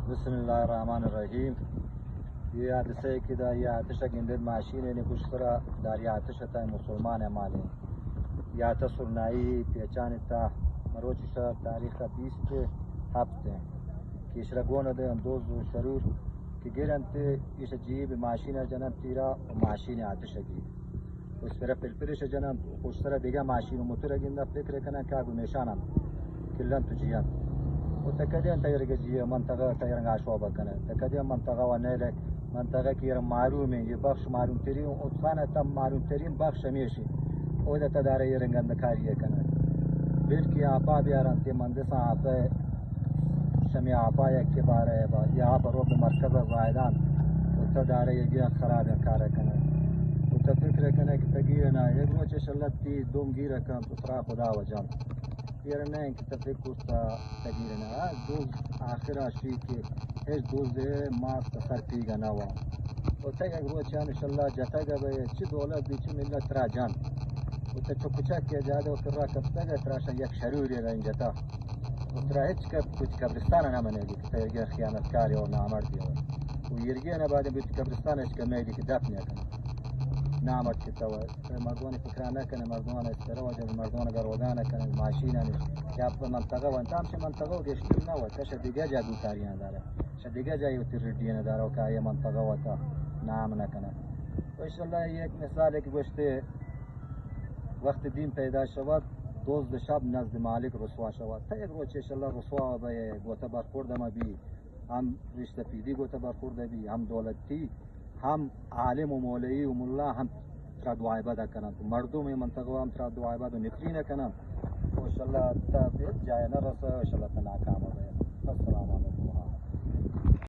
बिस्मिल्लाहिर्रहमानिर्रहीम। ये हादसे की दा ये आतिश गिंदर माशीन ने कुछ तरह दारी आतिश था मुसलमान है माले या तसुरनाई पहचान था मरोच तारीख 20 के हफ्ते कि शरगोन दे अंदोज शरूर कि गिरंते इस जीब माशीन जनन तीरा और माशीन आतिश की उस पर फिर जनन कुछ तरह दिगा माशीन मुतर गिंदा फिक्र कना का गुमेशाना किल्लन तुजिया وتكدين تيرجع جيه منطقة تيرجع شوابا كنا تكدين منطقة ونيلك منطقة كير معلومة يبخش معلوم ترين وطخانة تم معلوم ترين بخش ميشي وده تداري يرجع نكاريه كنا بلكي عبا بيارن تي مهندس عبا شمي عبا يكباره با يا عبا روب مركز الرائدان وتداري يجي خراب كاره كنا وتفكر كنا كتجينا يقولون شلتي دوم جيرة كم تطرح خدا وجام يرنا إنك تفكر تغييرنا دوز آخر شيء कि इस दोज माँ सफर पी गना हुआ और तय अगर वो चाहे इंशाल्लाह जाता है भाई अच्छी दौलत बीच में मिलना तराजान वो तो चुपचा किया जाता है और फिर रात तक तराशा एक शरीर है इन जाता और तराहिच का कुछ कब्रिस्तान ना मनेगी कि तय खियानतकार और नामर्द है वो यर्गिया ना बाद में कब्रिस्तान इसका मेरी की दफन है نعمت كتوا مردون فكرنا كان مردون استروج مردون قرودانا كان ماشينا يا منطقة وانت امشي منطقة وقشتنا وتش دجاجة قوتارينا دارا شدجاجة يوتردينا دارا وكاية منطقة وتا نعمنا كان وإن شاء الله یک مثال که گوشته وقت دین پیدا شود دوز شب نزد مالک رسوا شود تا یک روز ان شاء الله رسوا به گوته برخورد ما بی هم رشته پیدی گوته برخورد بی هم دولتی हम आलिम व मौलवी व मुल्ला हम तरा दुआ इबादत करना तो मर्दों में मंतक़वा हम तरा दुआ इबादत निकली न करना तो इंशाल्लाह तब जाए न रसा इंशाल्लाह नाकाम हो गया। अस्सलाम वालेकुम।